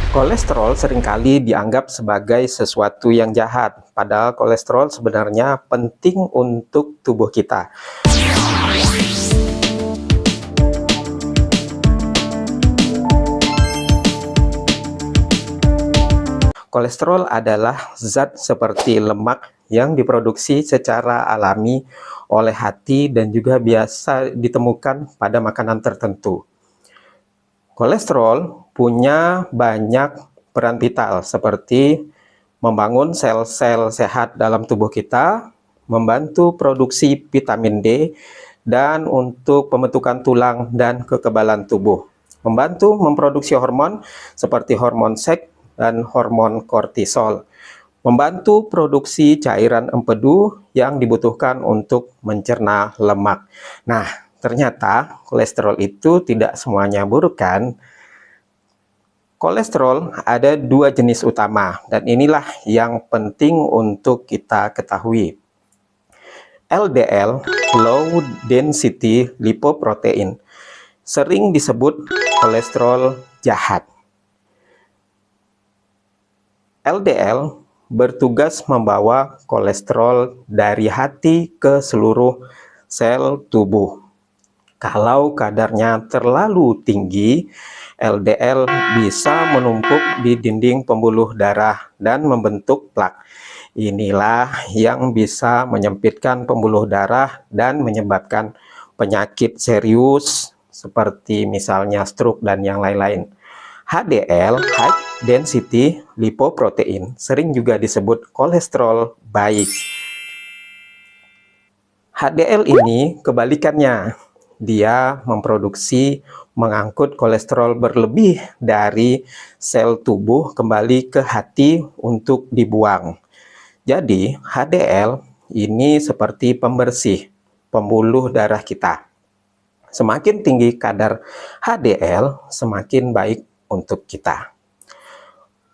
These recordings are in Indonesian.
Kolesterol seringkali dianggap sebagai sesuatu yang jahat, padahal kolesterol sebenarnya penting untuk tubuh kita. Kolesterol adalah zat seperti lemak yang diproduksi secara alami oleh hati dan juga biasa ditemukan pada makanan tertentu. Kolesterol punya banyak peran vital seperti membangun sel-sel sehat dalam tubuh kita, membantu produksi vitamin D, dan untuk pembentukan tulang dan kekebalan tubuh. Membantu memproduksi hormon seperti hormon seks dan hormon kortisol. Membantu produksi cairan empedu yang dibutuhkan untuk mencerna lemak. Nah, ternyata kolesterol itu tidak semuanya buruk kan? Kolesterol ada dua jenis utama, dan inilah yang penting untuk kita ketahui. LDL, Low Density Lipoprotein, sering disebut kolesterol jahat. LDL bertugas membawa kolesterol dari hati ke seluruh sel tubuh. Kalau kadarnya terlalu tinggi, LDL bisa menumpuk di dinding pembuluh darah dan membentuk plak. Inilah yang bisa menyempitkan pembuluh darah dan menyebabkan penyakit serius seperti misalnya stroke dan yang lain-lain. HDL, High Density Lipoprotein, sering juga disebut kolesterol baik. HDL ini kebalikannya, dia mengangkut kolesterol berlebih dari sel tubuh kembali ke hati untuk dibuang. Jadi HDL ini seperti pembersih pembuluh darah kita. Semakin tinggi kadar HDL, semakin baik untuk kita.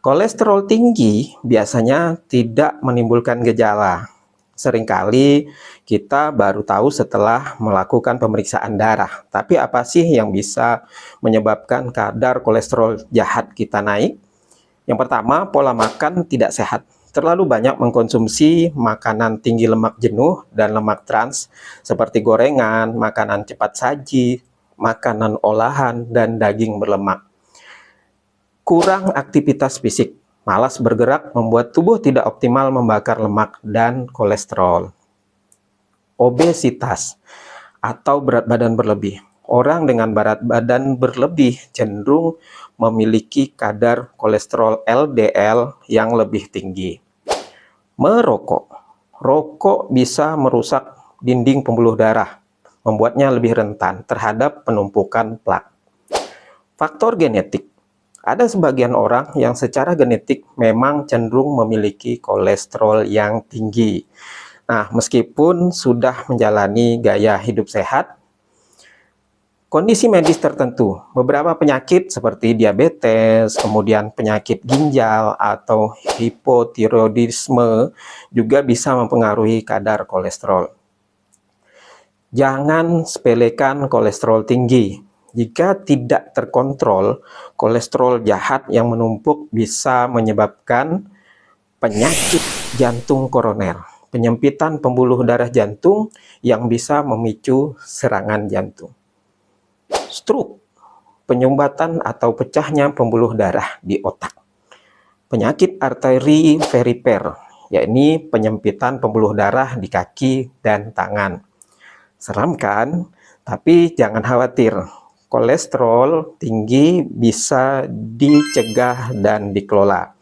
Kolesterol tinggi biasanya tidak menimbulkan gejala. Seringkali kita baru tahu setelah melakukan pemeriksaan darah. Tapi apa sih yang bisa menyebabkan kadar kolesterol jahat kita naik? Yang pertama, pola makan tidak sehat. Terlalu banyak mengkonsumsi makanan tinggi lemak jenuh dan lemak trans seperti gorengan, makanan cepat saji, makanan olahan, dan daging berlemak. Kurang aktivitas fisik, malas bergerak membuat tubuh tidak optimal membakar lemak dan kolesterol. Obesitas atau berat badan berlebih. Orang dengan berat badan berlebih cenderung memiliki kadar kolesterol LDL yang lebih tinggi. Merokok. Rokok bisa merusak dinding pembuluh darah, membuatnya lebih rentan terhadap penumpukan plak. Faktor genetik. Ada sebagian orang yang secara genetik memang cenderung memiliki kolesterol yang tinggi. Nah, meskipun sudah menjalani gaya hidup sehat, kondisi medis tertentu, beberapa penyakit seperti diabetes, kemudian penyakit ginjal atau hipotiroidisme juga bisa mempengaruhi kadar kolesterol. Jangan sepelekan kolesterol tinggi. Jika tidak terkontrol, kolesterol jahat yang menumpuk bisa menyebabkan penyakit jantung koroner, penyempitan pembuluh darah jantung yang bisa memicu serangan jantung. Stroke, penyumbatan atau pecahnya pembuluh darah di otak. Penyakit arteri perifer, yakni penyempitan pembuluh darah di kaki dan tangan. Seram kan? Tapi jangan khawatir. Kolesterol tinggi bisa dicegah dan dikelola.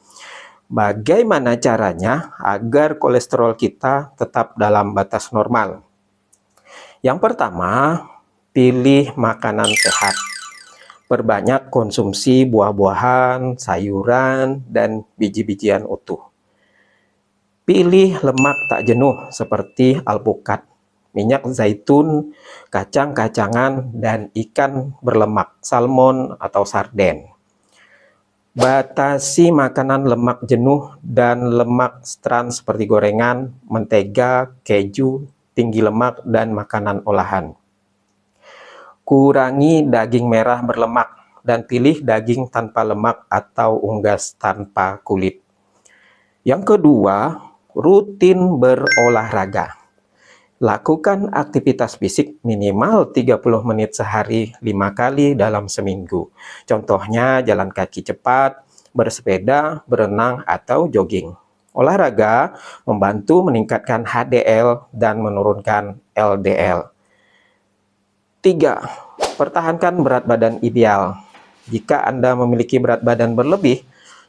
Bagaimana caranya agar kolesterol kita tetap dalam batas normal? Yang pertama, pilih makanan sehat. Perbanyak konsumsi buah-buahan, sayuran, dan biji-bijian utuh. Pilih lemak tak jenuh seperti alpukat, minyak zaitun, kacang-kacangan, dan ikan berlemak, salmon atau sarden. Batasi makanan lemak jenuh dan lemak trans seperti gorengan, mentega, keju, tinggi lemak, dan makanan olahan. Kurangi daging merah berlemak, dan pilih daging tanpa lemak atau unggas tanpa kulit. Yang kedua, rutin berolahraga. Lakukan aktivitas fisik minimal 30 menit sehari 5 kali dalam seminggu. Contohnya jalan kaki cepat, bersepeda, berenang, atau jogging. Olahraga membantu meningkatkan HDL dan menurunkan LDL. 3. Pertahankan berat badan ideal. Jika Anda memiliki berat badan berlebih,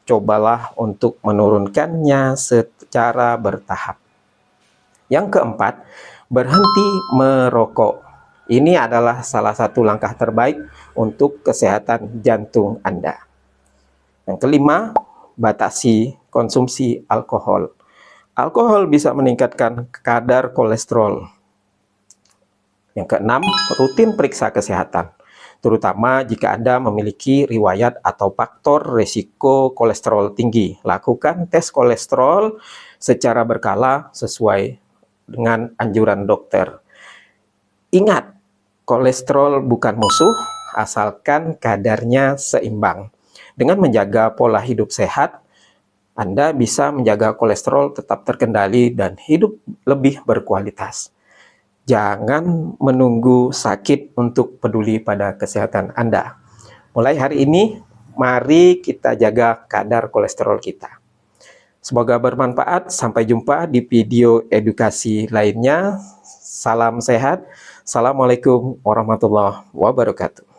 cobalah untuk menurunkannya secara bertahap. Yang keempat, berhenti merokok. Ini adalah salah satu langkah terbaik untuk kesehatan jantung Anda. Yang kelima, batasi konsumsi alkohol. Alkohol bisa meningkatkan kadar kolesterol. Yang keenam, rutin periksa kesehatan, terutama jika Anda memiliki riwayat atau faktor risiko kolesterol tinggi. Lakukan tes kolesterol secara berkala sesuai dengan anjuran dokter. Ingat, kolesterol bukan musuh, asalkan kadarnya seimbang. Dengan menjaga pola hidup sehat, Anda bisa menjaga kolesterol tetap terkendali dan hidup lebih berkualitas. Jangan menunggu sakit untuk peduli pada kesehatan Anda. Mulai hari ini, mari kita jaga kadar kolesterol kita. Semoga bermanfaat. Sampai jumpa di video edukasi lainnya. Salam sehat. Assalamualaikum warahmatullahi wabarakatuh.